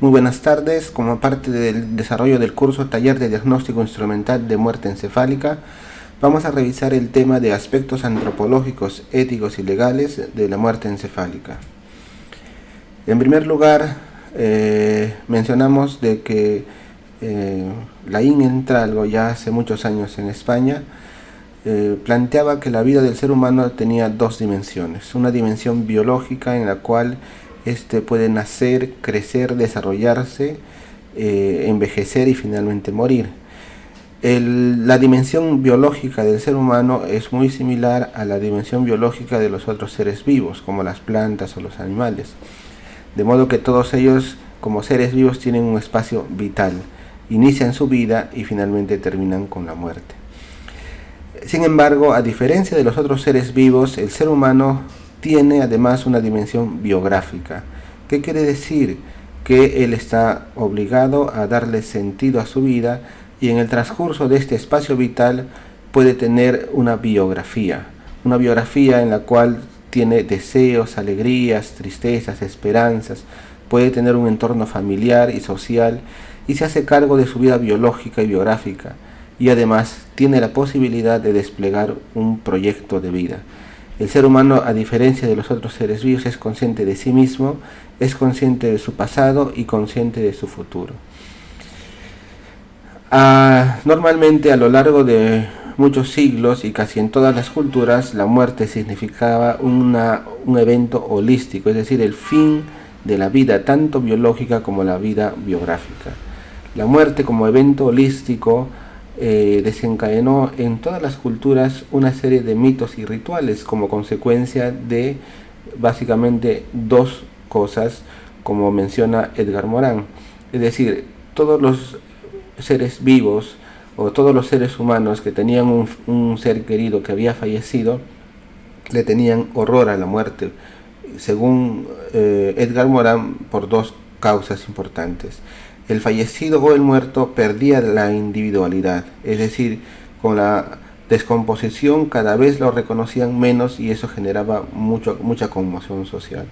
Muy buenas tardes. Como parte del desarrollo del curso Taller de Diagnóstico Instrumental de Muerte Encefálica, vamos a revisar el tema de aspectos antropológicos, éticos y legales de la muerte encefálica. En primer lugar, mencionamos de que Laín Entralgo, ya hace muchos años en España, planteaba que la vida del ser humano tenía dos dimensiones. Una dimensión biológica en la cual puede nacer, crecer, desarrollarse, envejecer y finalmente morir. La dimensión biológica del ser humano es muy similar a la dimensión biológica de los otros seres vivos, como las plantas o los animales. De modo que todos ellos, como seres vivos, tienen un espacio vital, inician su vida y finalmente terminan con la muerte. Sin embargo, a diferencia de los otros seres vivos, el ser humano tiene además una dimensión biográfica. ¿Qué quiere decir? Que él está obligado a darle sentido a su vida y en el transcurso de este espacio vital puede tener una biografía en la cual tiene deseos, alegrías, tristezas, esperanzas, puede tener un entorno familiar y social y se hace cargo de su vida biológica y biográfica y además tiene la posibilidad de desplegar un proyecto de vida. El ser humano, a diferencia de los otros seres vivos, es consciente de sí mismo, es consciente de su pasado y consciente de su futuro. Normalmente, a lo largo de muchos siglos y casi en todas las culturas, la muerte significaba un evento holístico, es decir, el fin de la vida, tanto biológica como la vida biográfica. La muerte como evento holístico desencadenó en todas las culturas una serie de mitos y rituales como consecuencia de básicamente dos cosas, como menciona Edgar Morin. Es decir, todos los seres vivos o todos los seres humanos que tenían un ser querido que había fallecido le tenían horror a la muerte, según Edgar Morin, por dos causas importantes. El fallecido o el muerto perdía la individualidad, es decir, con la descomposición cada vez lo reconocían menos y eso generaba mucha conmoción social.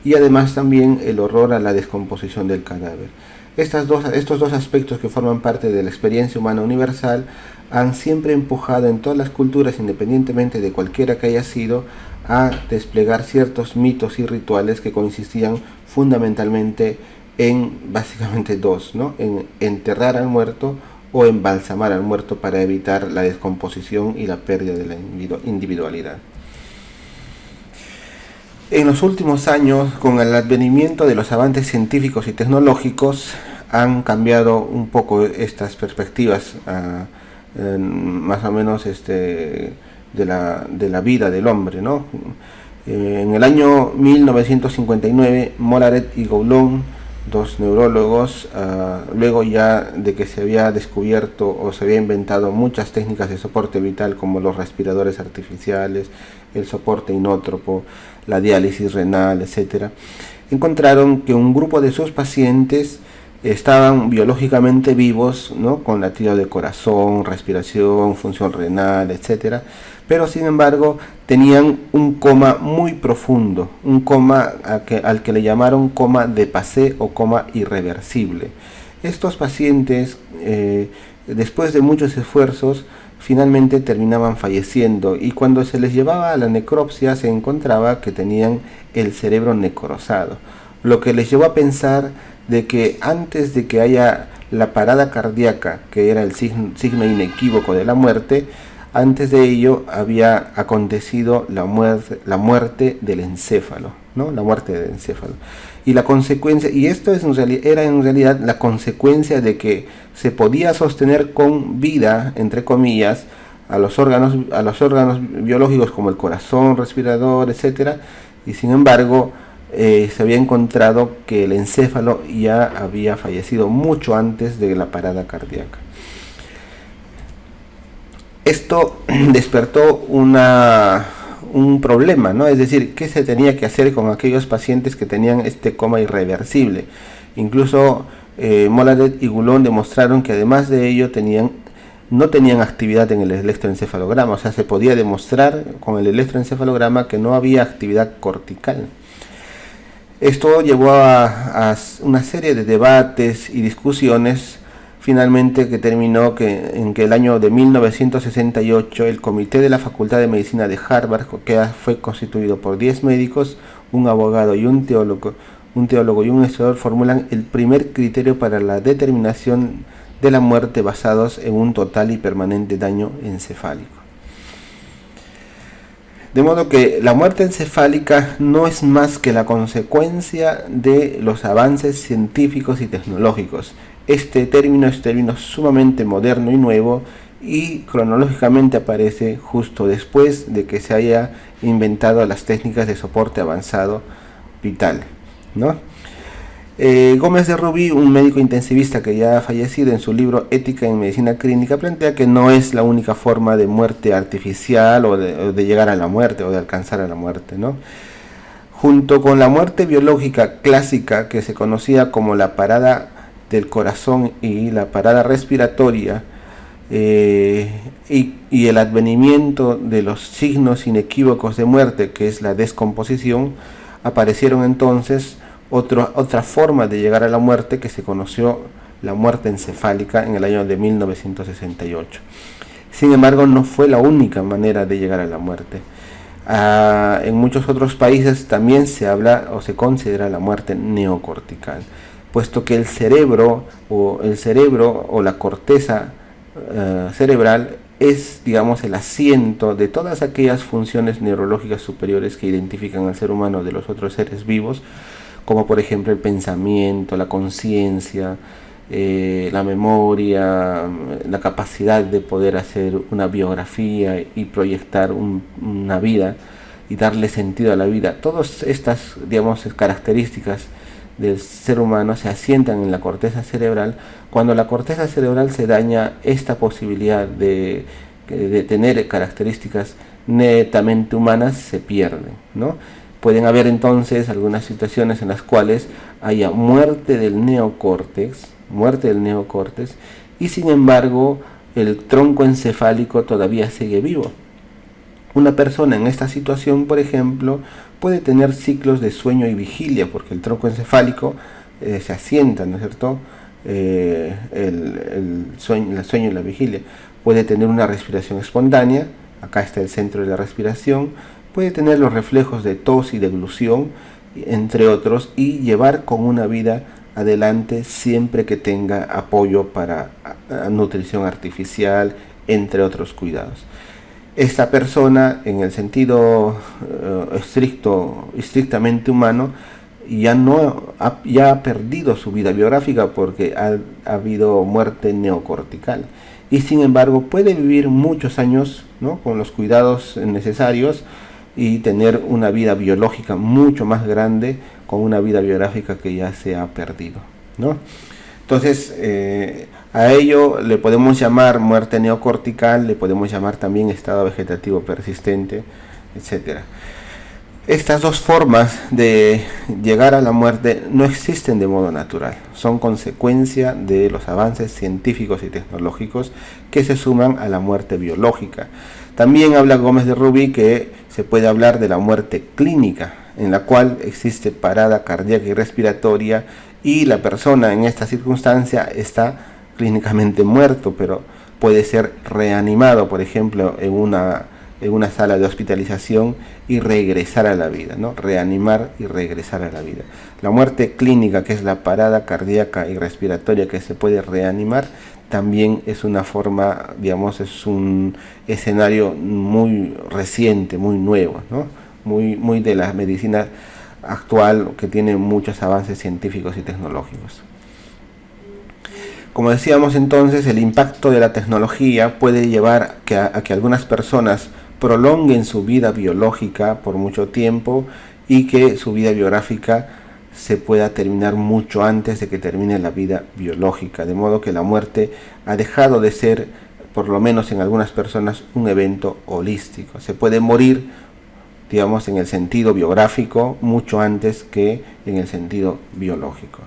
Y además también el horror a la descomposición del cadáver. Estos dos aspectos que forman parte de la experiencia humana universal han siempre empujado en todas las culturas, independientemente de cualquiera que haya sido, a desplegar ciertos mitos y rituales que consistían fundamentalmente en básicamente dos, ¿no? En enterrar al muerto o embalsamar al muerto para evitar la descomposición y la pérdida de la individualidad. En los últimos años, con el advenimiento de los avances científicos y tecnológicos, han cambiado un poco estas perspectivas, más o menos de la vida del hombre, ¿no? En el año 1959, Molaret y Goulon, dos neurólogos, luego ya de que se había descubierto o se había inventado muchas técnicas de soporte vital como los respiradores artificiales, el soporte inótropo, la diálisis renal, etc., encontraron que un grupo de sus pacientes estaban biológicamente vivos, ¿no? Con latido de corazón, respiración, función renal, etc., pero sin embargo tenían un coma muy profundo, un coma al que le llamaron coma de Passé o coma irreversible. Estos pacientes, después de muchos esfuerzos, finalmente terminaban falleciendo y cuando se les llevaba a la necropsia se encontraba que tenían el cerebro necrosado, lo que les llevó a pensar de que antes de que haya la parada cardíaca, que era el signo inequívoco de la muerte, antes de ello había acontecido la muerte del encéfalo, ¿no? La muerte del encéfalo. Y la consecuencia, y esto era en realidad la consecuencia de que se podía sostener con vida, entre comillas, a los órganos biológicos como el corazón, respirador, etc. Y sin embargo, se había encontrado que el encéfalo ya había fallecido mucho antes de la parada cardíaca. Esto despertó un problema, ¿no? Es decir, ¿qué se tenía que hacer con aquellos pacientes que tenían este coma irreversible? Incluso Molaret y Goulon demostraron que además de ello no tenían actividad en el electroencefalograma, o sea, se podía demostrar con el electroencefalograma que no había actividad cortical. Esto llevó a una serie de debates y discusiones, finalmente que terminó en que el año de 1968 el comité de la Facultad de Medicina de Harvard, que fue constituido por 10 médicos, un abogado y un teólogo y un historiador, formulan el primer criterio para la determinación de la muerte basados en un total y permanente daño encefálico. De modo que la muerte encefálica no es más que la consecuencia de los avances científicos y tecnológicos. Este término es término sumamente moderno y nuevo, y cronológicamente aparece justo después de que se haya inventado las técnicas de soporte avanzado vital, ¿no? Gómez de Rubí, un médico intensivista que ya ha fallecido, en su libro Ética en Medicina Clínica, plantea que no es la única forma de muerte artificial o de llegar a la muerte o de alcanzar a la muerte, ¿no? Junto con la muerte biológica clásica, que se conocía como la parada del corazón y la parada respiratoria, y el advenimiento de los signos inequívocos de muerte, que es la descomposición, aparecieron entonces otra forma de llegar a la muerte, que se conoció la muerte encefálica en el año de 1968. Sin embargo, no fue la única manera de llegar a la muerte. En muchos otros países también se habla o se considera la muerte neocortical, puesto que el cerebro o la corteza cerebral es, digamos, el asiento de todas aquellas funciones neurológicas superiores que identifican al ser humano de los otros seres vivos, como por ejemplo el pensamiento, la conciencia, la memoria, la capacidad de poder hacer una biografía y proyectar una vida y darle sentido a la vida. Todas estas, digamos, características del ser humano se asientan en la corteza cerebral. Cuando la corteza cerebral se daña, esta posibilidad de tener características netamente humanas se pierde, ¿no? Pueden haber entonces algunas situaciones en las cuales haya muerte del neocórtex, y sin embargo el tronco encefálico todavía sigue vivo. Una persona en esta situación, por ejemplo, puede tener ciclos de sueño y vigilia, porque el tronco encefálico se asienta, ¿no es cierto? El sueño y la vigilia. Puede tener una respiración espontánea, acá está el centro de la respiración, puede tener los reflejos de tos y deglución, entre otros, y llevar con una vida adelante siempre que tenga apoyo para nutrición artificial, entre otros cuidados. Esta persona, en el sentido estrictamente humano, ya ha perdido su vida biográfica porque ha habido muerte neocortical, y sin embargo puede vivir muchos años, ¿no?, con los cuidados necesarios, y tener una vida biológica mucho más grande con una vida biográfica que ya se ha perdido, ¿no? Entonces, a ello le podemos llamar muerte neocortical, le podemos llamar también estado vegetativo persistente, etc. Estas dos formas de llegar a la muerte no existen de modo natural, son consecuencia de los avances científicos y tecnológicos que se suman a la muerte biológica. También habla Gómez de Rubí que se puede hablar de la muerte clínica, en la cual existe parada cardíaca y respiratoria, y la persona en esta circunstancia está clínicamente muerto, pero puede ser reanimado, por ejemplo, en una sala de hospitalización, y regresar a la vida, ¿no? Reanimar y regresar a la vida. La muerte clínica, que es la parada cardíaca y respiratoria que se puede reanimar, también es una forma, digamos, es un escenario muy reciente, muy nuevo, ¿no? Muy de la medicina actual, que tiene muchos avances científicos y tecnológicos. Como decíamos entonces, el impacto de la tecnología puede llevar a que algunas personas prolonguen su vida biológica por mucho tiempo, y que su vida biográfica se pueda terminar mucho antes de que termine la vida biológica, de modo que la muerte ha dejado de ser, por lo menos en algunas personas, un evento holístico. Se puede morir, digamos, en el sentido biográfico mucho antes que en el sentido biológico.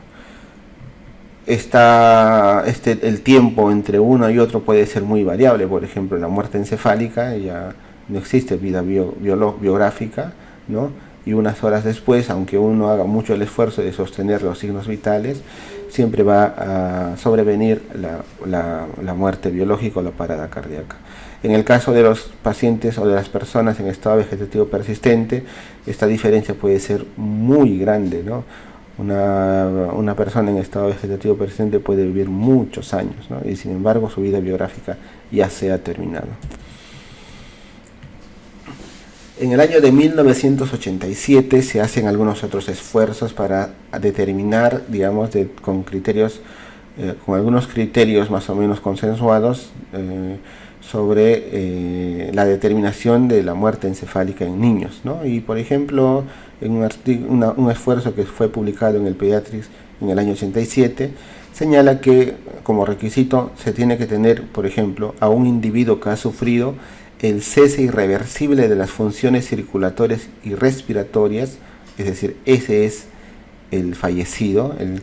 El tiempo entre uno y otro puede ser muy variable. Por ejemplo, la muerte encefálica ya no existe vida biográfica, ¿no? y unas horas después, aunque uno haga mucho el esfuerzo de sostener los signos vitales, siempre va a sobrevenir la muerte biológica o la parada cardíaca. En el caso de los pacientes o de las personas en estado vegetativo persistente, esta diferencia puede ser muy grande, ¿no? Una persona en estado vegetativo persistente puede vivir muchos años, ¿no? Y sin embargo su vida biográfica ya se ha terminado. En el año de 1987 se hacen algunos otros esfuerzos para determinar, digamos, con algunos criterios más o menos consensuados sobre la determinación de la muerte encefálica en niños, ¿no? Y por ejemplo, en un esfuerzo que fue publicado en el Pediatrics en el año 87, señala que como requisito se tiene que tener, por ejemplo, a un individuo que ha sufrido el cese irreversible de las funciones circulatorias y respiratorias, es decir, ese es el fallecido, en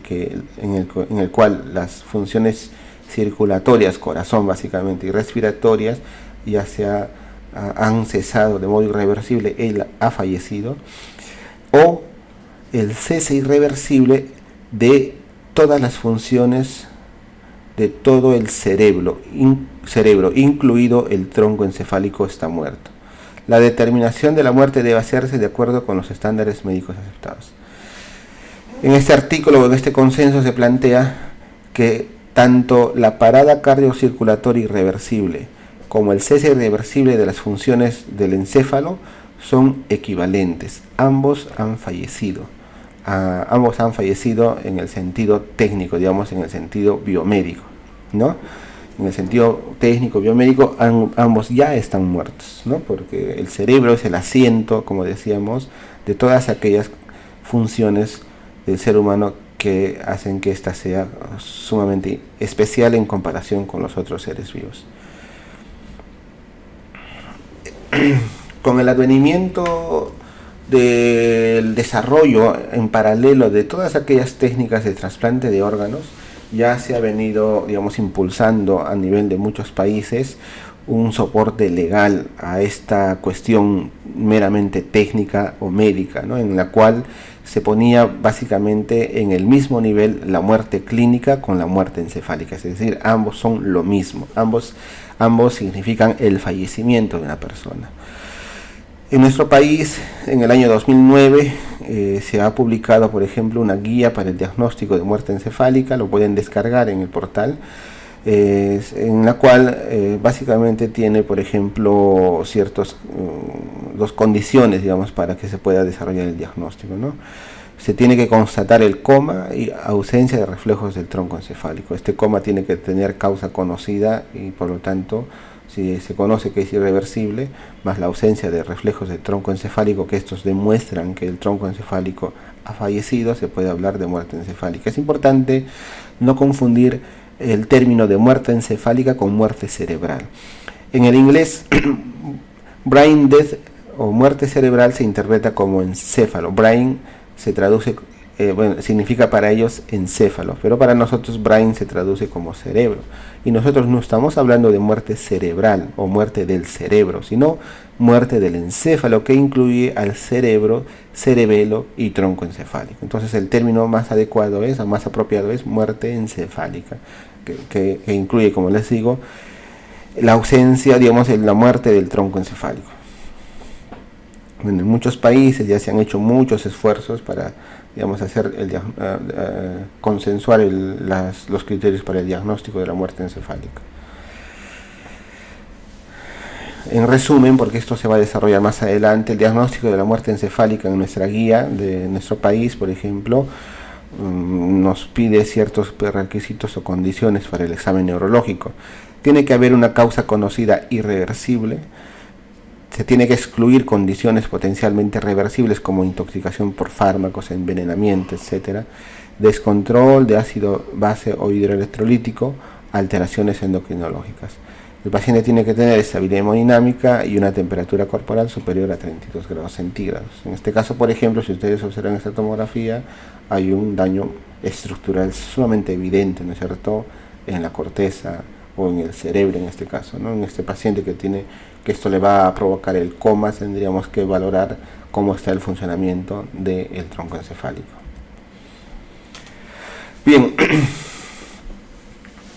el cual las funciones circulatorias, corazón básicamente, y respiratorias ya han cesado de modo irreversible, él ha fallecido, o el cese irreversible de todas las funciones de todo el cerebro, incluido el tronco encefálico, está muerto. La determinación de la muerte debe hacerse de acuerdo con los estándares médicos aceptados. En este artículo, en este consenso, se plantea que tanto la parada cardiocirculatoria irreversible como el cese irreversible de las funciones del encéfalo son equivalentes. Ambos han fallecido. Ambos han fallecido en el sentido técnico, digamos, en el sentido biomédico, ¿no? En el sentido técnico, biomédico, ambos ya están muertos, ¿no? Porque el cerebro es el asiento, como decíamos, de todas aquellas funciones del ser humano que hacen que ésta sea sumamente especial en comparación con los otros seres vivos. Con el advenimiento del desarrollo en paralelo de todas aquellas técnicas de trasplante de órganos, ya se ha venido, digamos, impulsando a nivel de muchos países un soporte legal a esta cuestión meramente técnica o médica, ¿no? En la cual se ponía básicamente en el mismo nivel la muerte clínica con la muerte encefálica, es decir, ambos son lo mismo, ambos significan el fallecimiento de una persona. En nuestro país, en el año 2009, se ha publicado, por ejemplo, una guía para el diagnóstico de muerte encefálica, lo pueden descargar en el portal, en la cual básicamente tiene, por ejemplo, dos condiciones, digamos, para que se pueda desarrollar el diagnóstico, ¿no? Se tiene que constatar el coma y ausencia de reflejos del tronco encefálico. Este coma tiene que tener causa conocida y, por lo tanto, si se conoce que es irreversible, más la ausencia de reflejos del tronco encefálico, que estos demuestran que el tronco encefálico ha fallecido, se puede hablar de muerte encefálica. Es importante no confundir el término de muerte encefálica con muerte cerebral. En el inglés, brain death o muerte cerebral se interpreta como encéfalo. Brain se traduce, significa para ellos encéfalo, pero para nosotros brain se traduce como cerebro. Y nosotros no estamos hablando de muerte cerebral o muerte del cerebro, sino muerte del encéfalo, que incluye al cerebro, cerebelo y tronco encefálico. Entonces el término más adecuado o más apropiado es muerte encefálica, que incluye, como les digo, la ausencia, digamos, la muerte del tronco encefálico. Bueno, en muchos países ya se han hecho muchos esfuerzos para, digamos, consensuar los criterios para el diagnóstico de la muerte encefálica. En resumen, porque esto se va a desarrollar más adelante, el diagnóstico de la muerte encefálica en nuestra guía de nuestro país, por ejemplo, nos pide ciertos requisitos o condiciones para el examen neurológico. Tiene que haber una causa conocida irreversible. Se tiene que excluir condiciones potencialmente reversibles como intoxicación por fármacos, envenenamiento, etc., descontrol de ácido base o hidroelectrolítico, alteraciones endocrinológicas. El paciente tiene que tener estabilidad hemodinámica y una temperatura corporal superior a 32 grados centígrados. En este caso, por ejemplo, si ustedes observan esta tomografía, hay un daño estructural sumamente evidente, ¿no es cierto?, en la corteza o en el cerebro en este caso, ¿no? En este paciente que esto le va a provocar el coma, tendríamos que valorar cómo está el funcionamiento del tronco encefálico. Bien,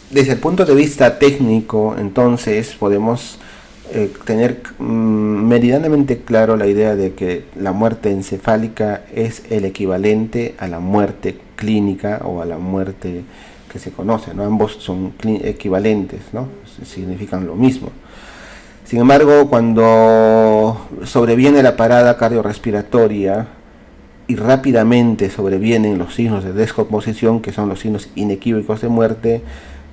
desde el punto de vista técnico, entonces, podemos tener meridianamente claro la idea de que la muerte encefálica es el equivalente a la muerte clínica o a la muerte que se conoce, ¿no? Ambos son equivalentes, ¿no? Significan lo mismo. Sin embargo, cuando sobreviene la parada cardiorrespiratoria y rápidamente sobrevienen los signos de descomposición, que son los signos inequívocos de muerte,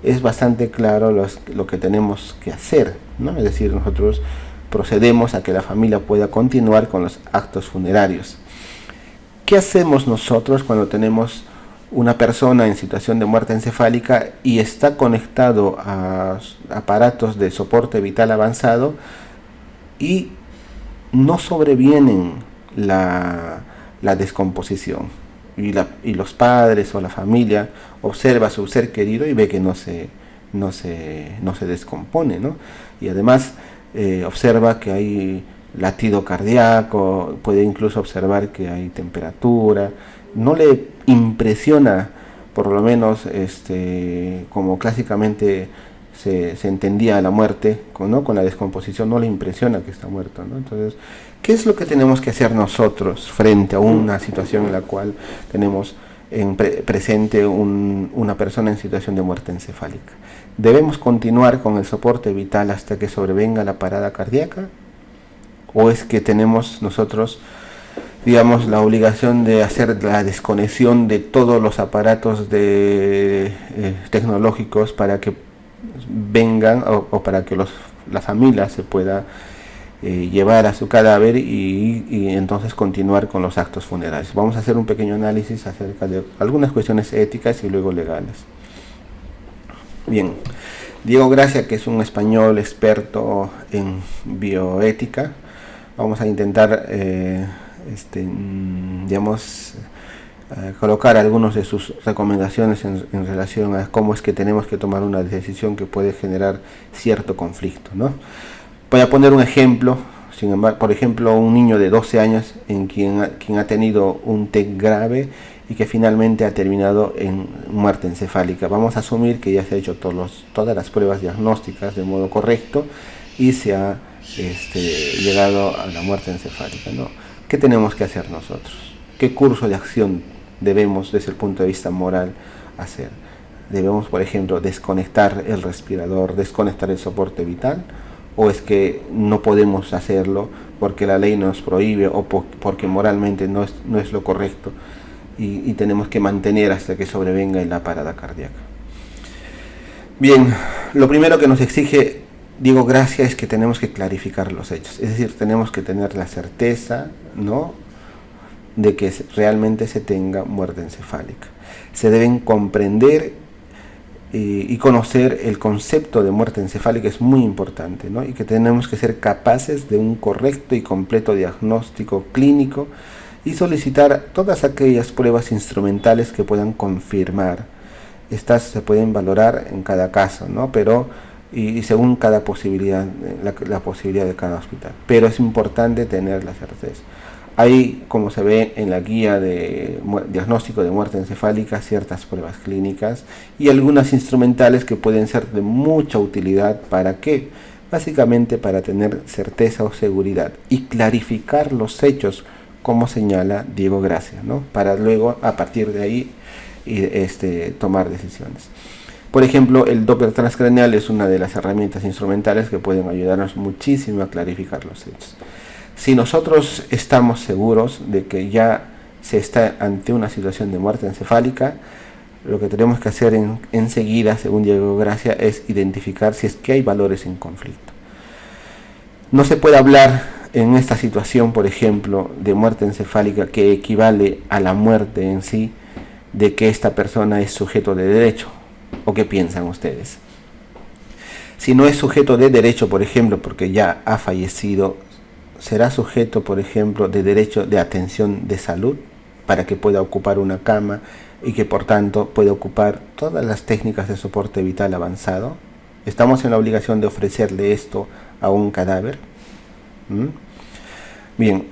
es bastante claro lo que tenemos que hacer, ¿no? Es decir, nosotros procedemos a que la familia pueda continuar con los actos funerarios. ¿Qué hacemos nosotros cuando tenemos una persona en situación de muerte encefálica y está conectado a aparatos de soporte vital avanzado y no sobrevienen la descomposición? Y los padres o la familia observa a su ser querido y ve que no se descompone, ¿no? Y además observa que hay latido cardíaco, puede incluso observar que hay temperatura. No le impresiona, por lo menos como clásicamente se entendía la muerte, ¿no? Con la descomposición, no le impresiona que está muerto, ¿no? Entonces, ¿qué es lo que tenemos que hacer nosotros frente a una situación en la cual tenemos presente una persona en situación de muerte encefálica? ¿Debemos continuar con el soporte vital hasta que sobrevenga la parada cardíaca? ¿O es que tenemos nosotros, digamos, la obligación de hacer la desconexión de todos los aparatos tecnológicos para que vengan o para que la familia se pueda llevar a su cadáver y entonces continuar con los actos funerarios? Vamos a hacer un pequeño análisis acerca de algunas cuestiones éticas y luego legales. Bien, Diego Gracia, que es un español experto en bioética, vamos a intentar colocar algunas de sus recomendaciones en relación a cómo es que tenemos que tomar una decisión que puede generar cierto conflicto, ¿no? Voy a poner un ejemplo, sin embargo, por ejemplo, un niño de 12 años en quien ha tenido un TEC grave y que finalmente ha terminado en muerte encefálica. Vamos a asumir que ya se ha hecho todas las pruebas diagnósticas de modo correcto y se ha llegado a la muerte encefálica, ¿no? ¿Qué tenemos que hacer nosotros? ¿Qué curso de acción debemos, desde el punto de vista moral, hacer? ¿Debemos, por ejemplo, desconectar el respirador, desconectar el soporte vital? ¿O es que no podemos hacerlo porque la ley nos prohíbe o porque moralmente no es lo correcto y tenemos que mantener hasta que sobrevenga la parada cardíaca? Bien, lo primero que nos exige Diego Gracia es que tenemos que clarificar los hechos, es decir, tenemos que tener la certeza, ¿no?, de que realmente se tenga muerte encefálica. Se deben comprender y conocer el concepto de muerte encefálica, es muy importante, ¿no? Y que tenemos que ser capaces de un correcto y completo diagnóstico clínico y solicitar todas aquellas pruebas instrumentales que puedan confirmar. Estas se pueden valorar en cada caso, ¿no? Pero y según cada posibilidad, la posibilidad de cada hospital. Pero es importante tener la certeza. Hay, como se ve en la guía de diagnóstico de muerte encefálica, ciertas pruebas clínicas y algunas instrumentales que pueden ser de mucha utilidad. ¿Para qué? Básicamente para tener certeza o seguridad y clarificar los hechos, como señala Diego Gracia, ¿no? Para luego, a partir de ahí, tomar decisiones. Por ejemplo, el Doppler transcraneal es una de las herramientas instrumentales que pueden ayudarnos muchísimo a clarificar los hechos. Si nosotros estamos seguros de que ya se está ante una situación de muerte encefálica, lo que tenemos que hacer enseguida, según Diego Gracia, es identificar si es que hay valores en conflicto. No se puede hablar en esta situación, por ejemplo, de muerte encefálica que equivale a la muerte en sí, de que esta persona es sujeto de derecho. ¿O qué piensan ustedes? Si no es sujeto de derecho, por ejemplo, porque ya ha fallecido, ¿será sujeto, por ejemplo, de derecho de atención de salud para que pueda ocupar una cama y que por tanto pueda ocupar todas las técnicas de soporte vital avanzado? ¿Estamos en la obligación de ofrecerle esto a un cadáver? Bien,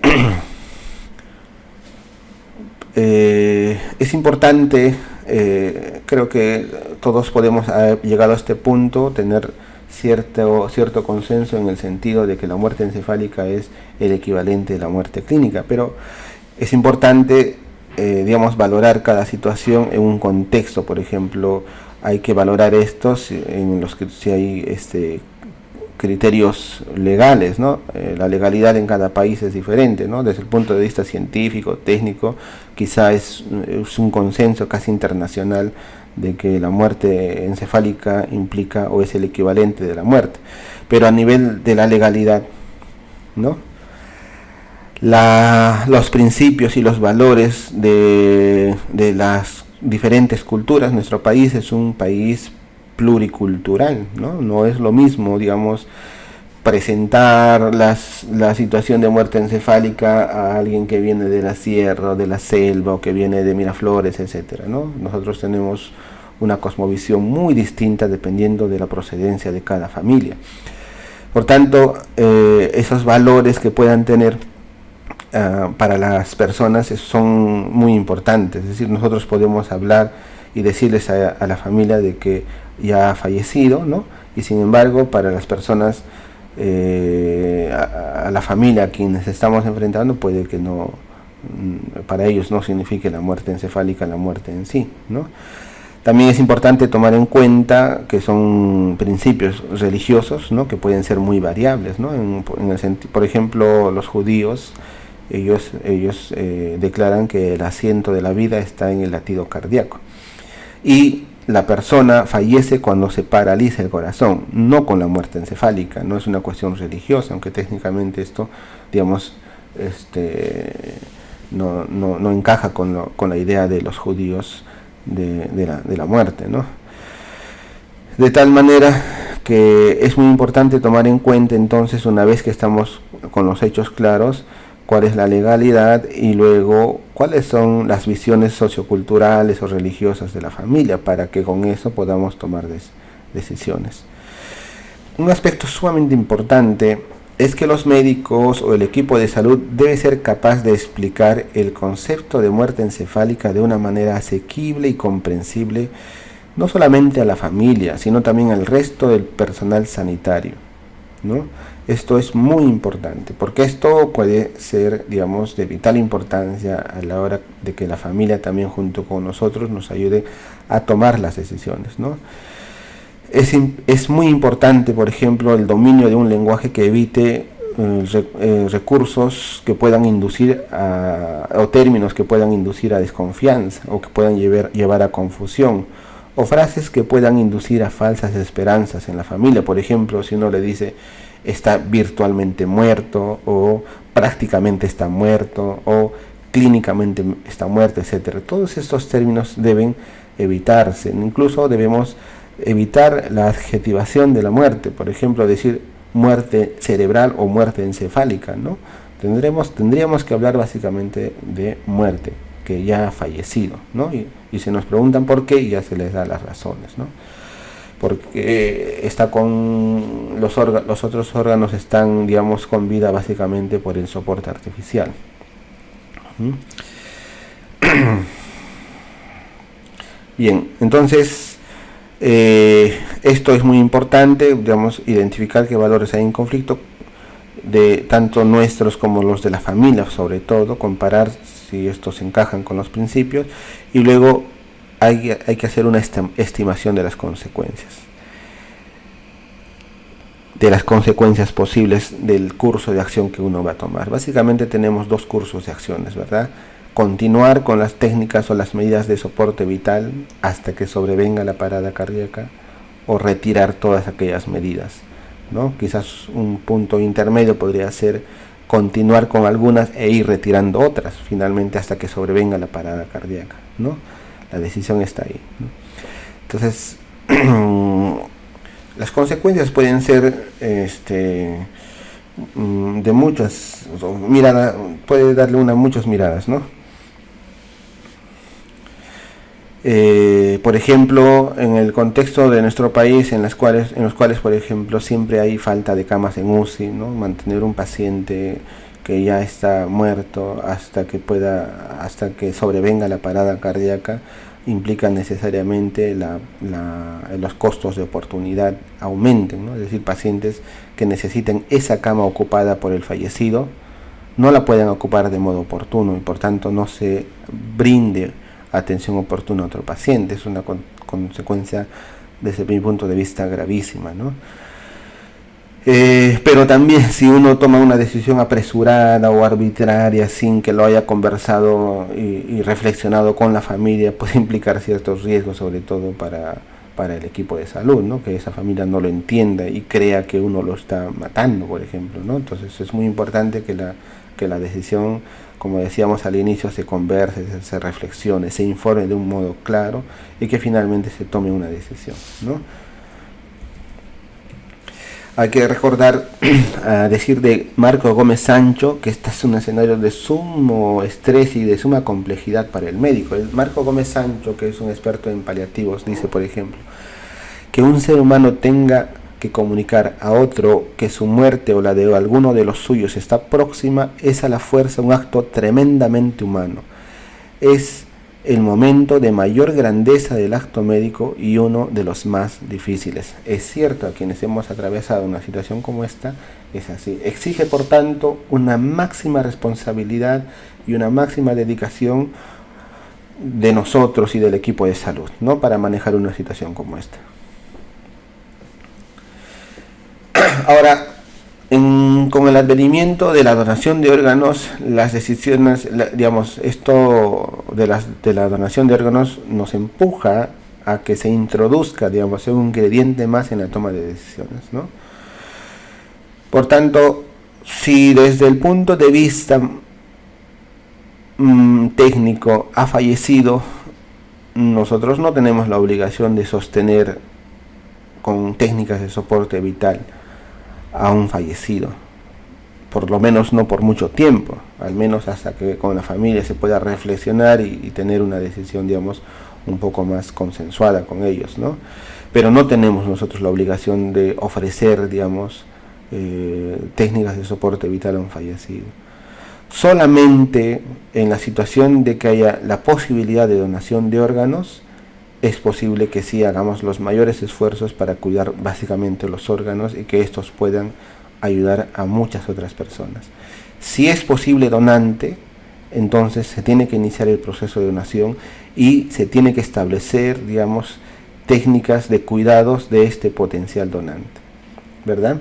es importante, creo que todos podemos haber llegado a este punto, tener cierto consenso en el sentido de que la muerte encefálica es el equivalente de la muerte clínica, pero es importante, digamos, valorar cada situación en un contexto. Por ejemplo, hay que valorar estos en los que si hay criterios legales, ¿no? La legalidad en cada país es diferente, ¿no? Desde el punto de vista científico, técnico, quizá es un consenso casi internacional de que la muerte encefálica implica o es el equivalente de la muerte, pero a nivel de la legalidad, ¿no? Los principios y los valores de las diferentes culturas. Nuestro país es un país pluricultural, ¿no? No es lo mismo, digamos, presentar la situación de muerte encefálica a alguien que viene de la sierra, de la selva, o que viene de Miraflores, etcétera, ¿no? Nosotros tenemos una cosmovisión muy distinta dependiendo de la procedencia de cada familia. Por tanto, esos valores que puedan tener para las personas son muy importantes. Es decir, nosotros podemos hablar y decirles a la familia de que ya ha fallecido, ¿no? Y sin embargo, para las personas, a la familia a quienes estamos enfrentando, puede que no, para ellos no signifique la muerte encefálica, la muerte en sí, ¿no? También es importante tomar en cuenta que son principios religiosos, ¿no? Que pueden ser muy variables, ¿no? Por ejemplo, los judíos, ellos declaran que el asiento de la vida está en el latido cardíaco, y la persona fallece cuando se paraliza el corazón, no con la muerte encefálica. No es una cuestión religiosa, aunque técnicamente esto, digamos, no encaja con la idea de los judíos de la muerte, ¿no? De tal manera que es muy importante tomar en cuenta entonces, una vez que estamos con los hechos claros, cuál es la legalidad y luego cuáles son las visiones socioculturales o religiosas de la familia, para que con eso podamos tomar decisiones. Un aspecto sumamente importante es que los médicos o el equipo de salud debe ser capaz de explicar el concepto de muerte encefálica de una manera asequible y comprensible, no solamente a la familia, sino también al resto del personal sanitario, ¿no? Esto es muy importante, porque esto puede ser, digamos, de vital importancia a la hora de que la familia también junto con nosotros nos ayude a tomar las decisiones, ¿no? Es muy importante, por ejemplo, el dominio de un lenguaje que evite recursos que puedan inducir o términos que puedan inducir a desconfianza o que puedan llevar a confusión, o frases que puedan inducir a falsas esperanzas en la familia. Por ejemplo, si uno le dice está virtualmente muerto, o prácticamente está muerto, o clínicamente está muerto, etcétera. Todos estos términos deben evitarse. Incluso debemos evitar la adjetivación de la muerte. Por ejemplo, decir muerte cerebral o muerte encefálica, ¿no? Tendríamos que hablar básicamente de muerte, que ya ha fallecido, ¿no? Y se nos preguntan por qué, y ya se les da las razones, ¿no? Porque está con los otros órganos están, digamos, con vida básicamente por el soporte artificial. Bien, entonces esto es muy importante, digamos, identificar qué valores hay en conflicto, de tanto nuestros como los de la familia, sobre todo, comparar si estos encajan con los principios, y luego hay que hacer una estimación de las consecuencias posibles del curso de acción que uno va a tomar. Básicamente tenemos dos cursos de acciones, ¿verdad? Continuar con las técnicas o las medidas de soporte vital hasta que sobrevenga la parada cardíaca, o retirar todas aquellas medidas, ¿no? Quizás un punto intermedio podría ser continuar con algunas e ir retirando otras, finalmente hasta que sobrevenga la parada cardíaca, ¿no? La decisión está ahí, ¿no? Entonces, las consecuencias pueden ser de muchas miradas, puede darle muchas miradas, ¿no? Por ejemplo, en el contexto de nuestro país, en los cuales, por ejemplo, siempre hay falta de camas en UCI, ¿no? Mantener un paciente que ya está muerto hasta que sobrevenga la parada cardíaca, implica necesariamente los costos de oportunidad aumenten, ¿no? Es decir, pacientes que necesiten esa cama ocupada por el fallecido no la pueden ocupar de modo oportuno y por tanto no se brinde atención oportuna a otro paciente. Es una consecuencia desde mi punto de vista gravísima, ¿no? Pero también si uno toma una decisión apresurada o arbitraria sin que lo haya conversado y reflexionado con la familia, puede implicar ciertos riesgos, sobre todo para el equipo de salud, ¿no? Que esa familia no lo entienda y crea que uno lo está matando, por ejemplo, ¿no? Entonces es muy importante que la decisión, como decíamos al inicio, se converse, se reflexione, se informe de un modo claro y que finalmente se tome una decisión, ¿no? Hay que recordar, a decir de Marco Gómez Sancho, que este es un escenario de sumo estrés y de suma complejidad para el médico. Marco Gómez Sancho, que es un experto en paliativos, dice, por ejemplo, que un ser humano tenga que comunicar a otro que su muerte o la de alguno de los suyos está próxima, es a la fuerza un acto tremendamente humano. Es el momento de mayor grandeza del acto médico y uno de los más difíciles. Es cierto, a quienes hemos atravesado una situación como esta, es así. Exige, por tanto, una máxima responsabilidad y una máxima dedicación de nosotros y del equipo de salud, ¿no? Para manejar una situación como esta. Ahora, con el advenimiento de la donación de órganos, las decisiones, esto de la donación de órganos nos empuja a que se introduzca, un ingrediente más en la toma de decisiones, ¿no? Por tanto, si desde el punto de vista técnico ha fallecido, nosotros no tenemos la obligación de sostener con técnicas de soporte vital a un fallecido, por lo menos no por mucho tiempo, al menos hasta que con la familia se pueda reflexionar y tener una decisión, un poco más consensuada con ellos, ¿no? Pero no tenemos nosotros la obligación de ofrecer, técnicas de soporte vital a un fallecido. Solamente en la situación de que haya la posibilidad de donación de órganos, es posible que sí hagamos los mayores esfuerzos para cuidar básicamente los órganos y que estos puedan ayudar a muchas otras personas. Si es posible donante, entonces se tiene que iniciar el proceso de donación y se tiene que establecer, técnicas de cuidados de este potencial donante, ¿verdad?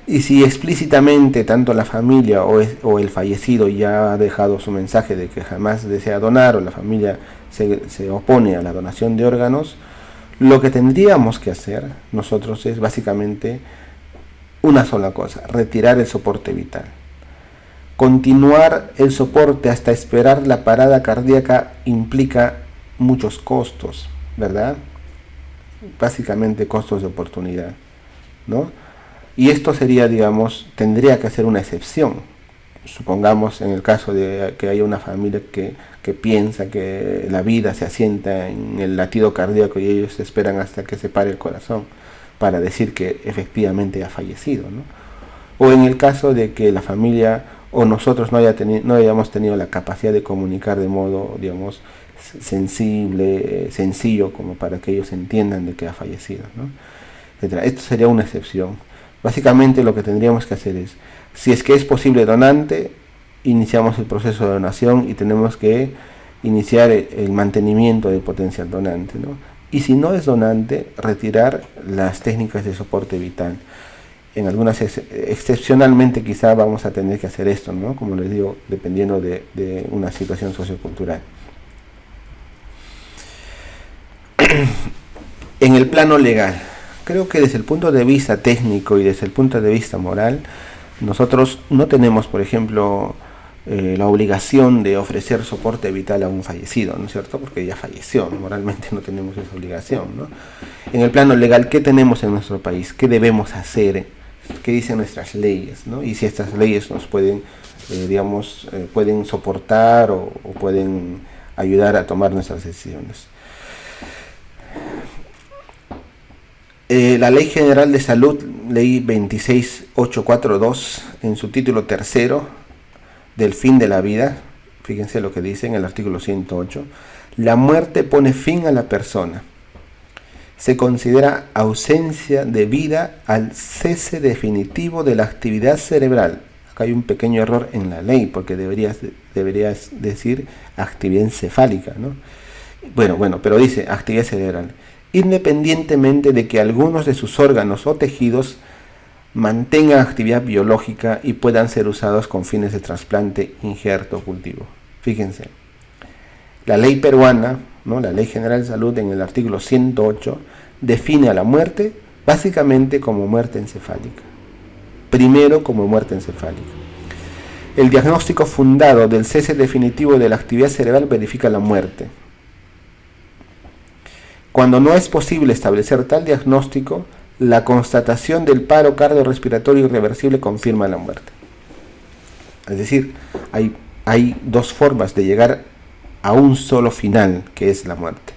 Y si explícitamente tanto la familia o el fallecido ya ha dejado su mensaje de que jamás desea donar, o la familia se opone a la donación de órganos, lo que tendríamos que hacer nosotros es básicamente una sola cosa: retirar el soporte vital. Continuar el soporte hasta esperar la parada cardíaca implica muchos costos, ¿verdad? Básicamente costos de oportunidad, ¿no? Y esto sería, tendría que ser una excepción. Supongamos en el caso de que haya una familia que piensa que la vida se asienta en el latido cardíaco y ellos esperan hasta que se pare el corazón para decir que efectivamente ha fallecido, ¿no? O en el caso de que la familia o nosotros no hayamos tenido la capacidad de comunicar de modo, sensible, sencillo, como para que ellos entiendan de que ha fallecido, ¿no? Esto sería una excepción. Básicamente lo que tendríamos que hacer es, si es que es posible donante, iniciamos el proceso de donación y tenemos que iniciar el mantenimiento del potencial donante, ¿no? Y si no es donante, retirar las técnicas de soporte vital. En algunas, excepcionalmente quizá vamos a tener que hacer esto, ¿no? Como les digo, dependiendo de una situación sociocultural. En el plano legal, creo que desde el punto de vista técnico y desde el punto de vista moral, nosotros no tenemos, por ejemplo, la obligación de ofrecer soporte vital a un fallecido, ¿no es cierto? Porque ya falleció, moralmente no tenemos esa obligación, ¿no? En el plano legal, ¿qué tenemos en nuestro país? ¿Qué debemos hacer? ¿Qué dicen nuestras leyes, ¿no? Y si estas leyes nos pueden, pueden soportar o pueden ayudar a tomar nuestras decisiones. La Ley General de Salud, Ley 26842, en su título tercero, del fin de la vida, fíjense lo que dice en el artículo 108, la muerte pone fin a la persona. Se considera ausencia de vida al cese definitivo de la actividad cerebral. Acá hay un pequeño error en la ley, porque deberías decir actividad encefálica, ¿no? Bueno, pero dice actividad cerebral, independientemente de que algunos de sus órganos o tejidos mantengan actividad biológica y puedan ser usados con fines de trasplante, injerto o cultivo. Fíjense, la ley peruana, ¿no? La Ley General de Salud, en el artículo 108, define a la muerte básicamente como muerte encefálica. Primero, como muerte encefálica. El diagnóstico fundado del cese definitivo de la actividad cerebral verifica la muerte. Cuando no es posible establecer tal diagnóstico, la constatación del paro cardiorrespiratorio irreversible confirma la muerte. Es decir, hay dos formas de llegar a un solo final, que es la muerte: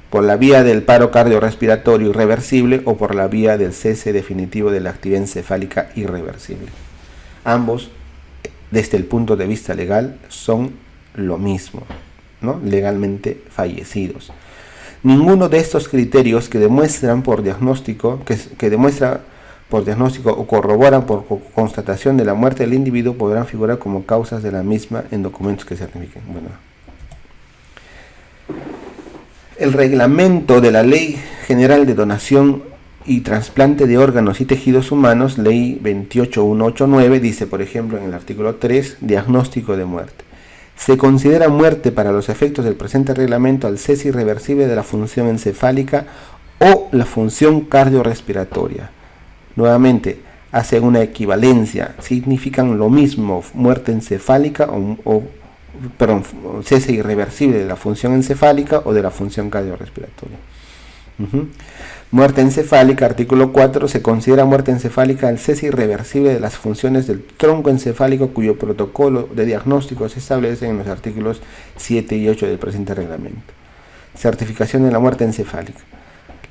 por la vía del paro cardiorrespiratorio irreversible o por la vía del cese definitivo de la actividad encefálica irreversible. Ambos, desde el punto de vista legal, son lo mismo, ¿no? Legalmente fallecidos. Ninguno de estos criterios que demuestran por diagnóstico, o corroboran por constatación de la muerte del individuo podrán figurar como causas de la misma en documentos que certifiquen. Bueno, el reglamento de la Ley General de Donación y Trasplante de Órganos y Tejidos Humanos, Ley 28189, dice, por ejemplo, en el artículo 3, diagnóstico de muerte. Se considera muerte para los efectos del presente reglamento al cese irreversible de la función encefálica o la función cardiorrespiratoria. Nuevamente, hacen una equivalencia, significan lo mismo, muerte encefálica cese irreversible de la función encefálica o de la función cardiorrespiratoria. Muerte encefálica, artículo 4, se considera muerte encefálica el cese irreversible de las funciones del tronco encefálico cuyo protocolo de diagnóstico se establece en los artículos 7 y 8 del presente reglamento. Certificación de la muerte encefálica.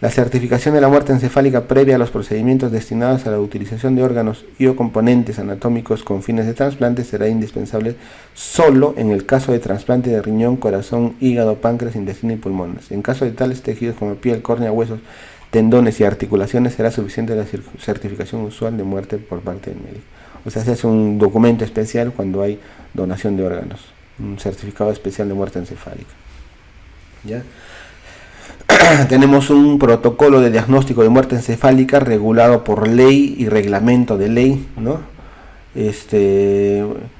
La certificación de la muerte encefálica previa a los procedimientos destinados a la utilización de órganos y o componentes anatómicos con fines de trasplante será indispensable solo en el caso de trasplante de riñón, corazón, hígado, páncreas, intestino y pulmones. En caso de tales tejidos como piel, córnea, huesos, tendones y articulaciones será suficiente la certificación usual de muerte por parte del médico. O sea, se hace un documento especial cuando hay donación de órganos, un certificado especial de muerte encefálica. ¿Ya? Tenemos un protocolo de diagnóstico de muerte encefálica regulado por ley y reglamento de ley, ¿no?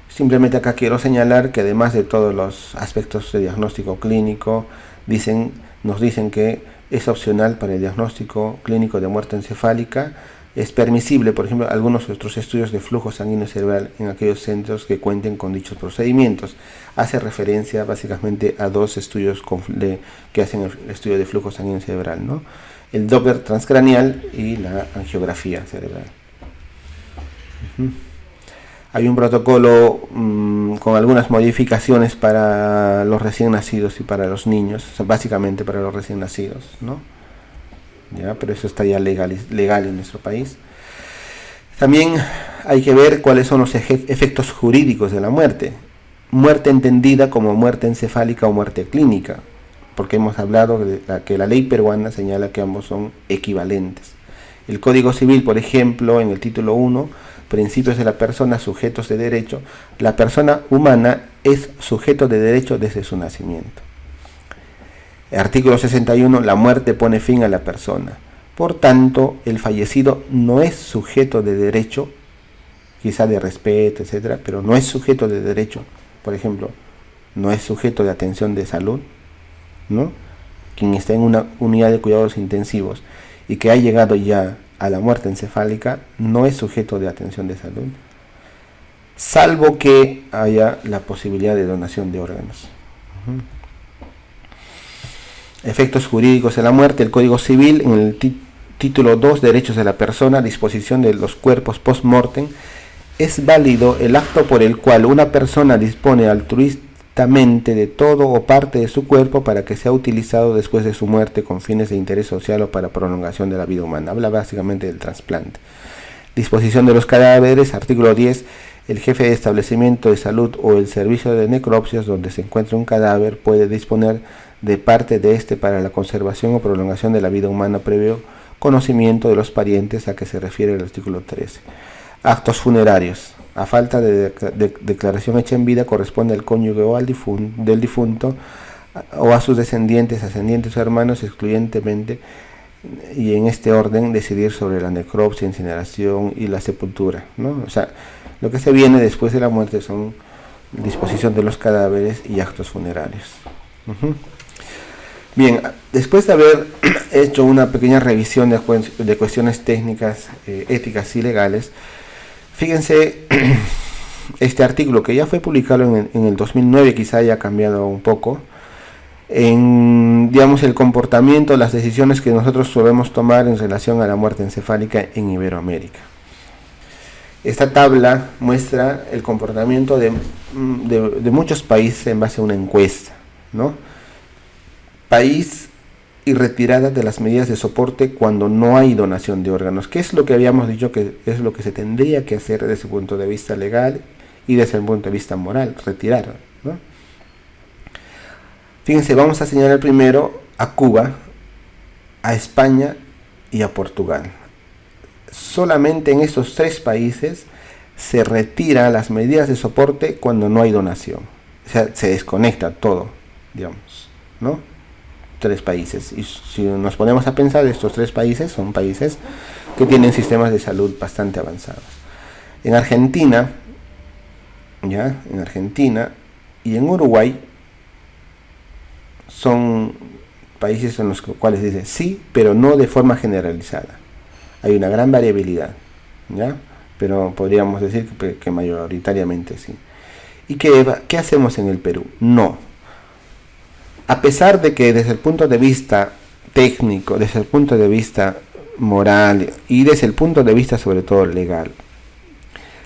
Simplemente acá quiero señalar que además de todos los aspectos de diagnóstico clínico, nos dicen que es opcional para el diagnóstico clínico de muerte encefálica. Es permisible, por ejemplo, algunos otros estudios de flujo sanguíneo cerebral en aquellos centros que cuenten con dichos procedimientos. Hace referencia básicamente a dos estudios que hacen el estudio de flujo sanguíneo cerebral, ¿no? El Doppler transcraneal y la angiografía cerebral. Hay un protocolo con algunas modificaciones para los recién nacidos y para los niños, o sea, básicamente para los recién nacidos, ¿no? ¿Ya? Pero eso está ya legal en nuestro país. También hay que ver cuáles son los efectos jurídicos de la muerte. Muerte entendida como muerte encefálica o muerte clínica, porque hemos hablado de que la ley peruana señala que ambos son equivalentes. El Código Civil, por ejemplo, en el título 1, principios de la persona, sujetos de derecho, la persona humana es sujeto de derecho desde su nacimiento. Artículo 61, la muerte pone fin a la persona. Por tanto, el fallecido no es sujeto de derecho, quizá de respeto, etcétera, pero no es sujeto de derecho. Por ejemplo, no es sujeto de atención de salud, ¿no? Quien está en una unidad de cuidados intensivos y que ha llegado ya a la muerte encefálica no es sujeto de atención de salud, salvo que haya la posibilidad de donación de órganos. Efectos jurídicos de la muerte. El Código Civil, en el título 2, derechos de la persona, disposición de los cuerpos post-mortem, es válido el acto por el cual una persona dispone altruistamente de todo o parte de su cuerpo para que sea utilizado después de su muerte con fines de interés social o para prolongación de la vida humana. Habla básicamente del trasplante. Disposición de los cadáveres, artículo 10. El jefe de establecimiento de salud o el servicio de necropsias donde se encuentra un cadáver puede disponer de parte de este para la conservación o prolongación de la vida humana previo conocimiento de los parientes a que se refiere el artículo 13. Actos funerarios. A falta de declaración hecha en vida, corresponde al cónyuge o al del difunto o a sus descendientes, ascendientes o hermanos excluyentemente, y en este orden decidir sobre la necropsia, incineración y la sepultura, ¿no? O sea, lo que se viene después de la muerte son disposición de los cadáveres y actos funerarios. Bien, después de haber hecho una pequeña revisión de cuestiones técnicas, éticas y legales, fíjense, este artículo que ya fue publicado en el 2009, quizá haya cambiado un poco, en, digamos, el comportamiento, las decisiones que nosotros solemos tomar en relación a la muerte encefálica en Iberoamérica. Esta tabla muestra el comportamiento de muchos países en base a una encuesta, ¿no? País y retirada de las medidas de soporte cuando no hay donación de órganos. ¿Qué es lo que habíamos dicho que es lo que se tendría que hacer desde el punto de vista legal y desde el punto de vista moral? Retirar, ¿no? Fíjense, vamos a señalar primero a Cuba, a España y a Portugal. Solamente en estos tres países se retira las medidas de soporte cuando no hay donación. O sea, se desconecta todo, digamos, ¿no? Tres países. Y si nos ponemos a pensar, estos tres países son países que tienen sistemas de salud bastante avanzados. En Argentina, ¿ya? En Argentina y en Uruguay son países en los cuales dice sí, pero no de forma generalizada. Hay una gran variabilidad, ¿ya? Pero podríamos decir que mayoritariamente sí. ¿Y qué hacemos en el Perú? No. A pesar de que desde el punto de vista técnico, desde el punto de vista moral y desde el punto de vista sobre todo legal,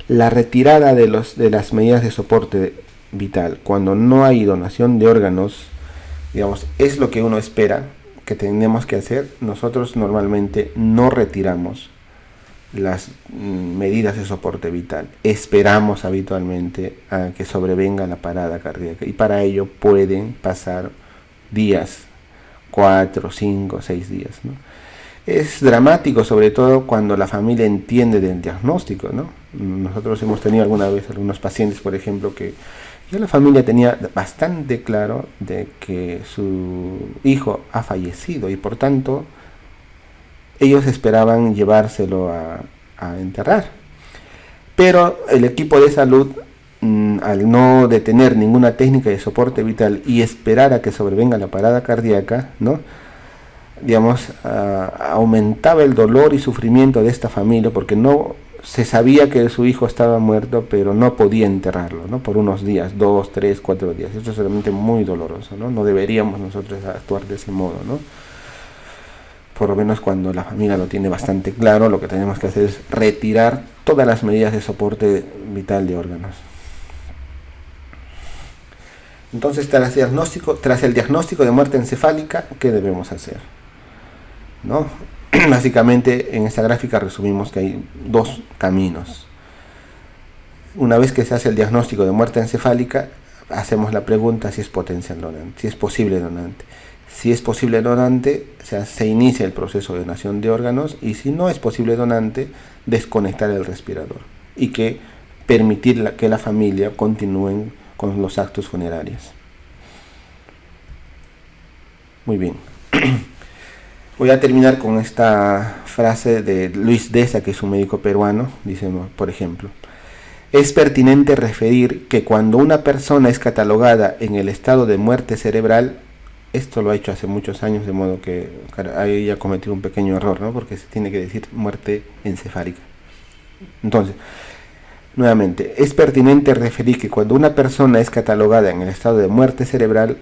la retirada de las medidas de soporte vital cuando no hay donación de órganos, digamos, es lo que uno espera que tenemos que hacer. Nosotros normalmente no retiramos las medidas de soporte vital. Esperamos habitualmente a que sobrevenga la parada cardíaca y para ello pueden pasar días, 4, 5, 6 días, ¿no? Es dramático, sobre todo cuando la familia entiende del diagnóstico, ¿no? Nosotros hemos tenido alguna vez algunos pacientes, por ejemplo, que ya la familia tenía bastante claro de que su hijo ha fallecido y por tanto ellos esperaban llevárselo a enterrar. Pero el equipo de salud, al no detener ninguna técnica de soporte vital y esperar a que sobrevenga la parada cardíaca, ¿no? Digamos, aumentaba el dolor y sufrimiento de esta familia porque no se sabía que su hijo estaba muerto, pero no podía enterrarlo, ¿no? Por unos días, 2, 3, 4 días. Esto es realmente muy doloroso, ¿no? No deberíamos nosotros actuar de ese modo, ¿no? Por lo menos cuando la familia lo tiene bastante claro, lo que tenemos que hacer es retirar todas las medidas de soporte vital de órganos. Entonces, tras el diagnóstico de muerte encefálica, ¿qué debemos hacer? ¿No? Básicamente, en esta gráfica resumimos que hay dos caminos. Una vez que se hace el diagnóstico de muerte encefálica, hacemos la pregunta si es potencial donante, si es posible donante. Si es posible donante, se inicia el proceso de donación de órganos, y si no es posible donante, desconectar el respirador y que permitir que la familia continúen con los actos funerarios. Muy bien. Voy a terminar con esta frase de Luis Deza, que es un médico peruano. Dice, por ejemplo, es pertinente referir que cuando una persona es catalogada en el estado de muerte cerebral, esto lo ha hecho hace muchos años, de modo que ahí ya cometió un pequeño error, ¿no? Porque se tiene que decir muerte encefálica. Entonces, nuevamente, es pertinente referir que cuando una persona es catalogada en el estado de muerte cerebral,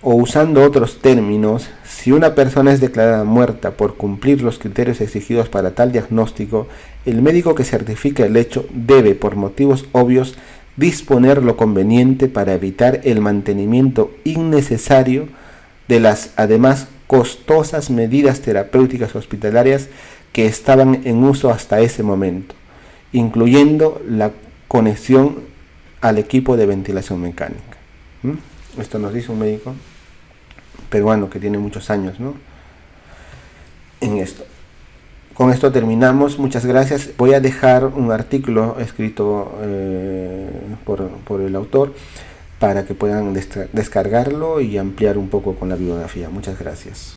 o usando otros términos, si una persona es declarada muerta por cumplir los criterios exigidos para tal diagnóstico, el médico que certifica el hecho debe, por motivos obvios, disponer lo conveniente para evitar el mantenimiento innecesario de las además costosas medidas terapéuticas hospitalarias que estaban en uso hasta ese momento, incluyendo la conexión al equipo de ventilación mecánica. Esto nos dice un médico peruano que tiene muchos años, ¿no?, en esto. Con esto terminamos, muchas gracias. Voy a dejar un artículo escrito por el autor para que puedan descargarlo y ampliar un poco con la bibliografía. Muchas gracias.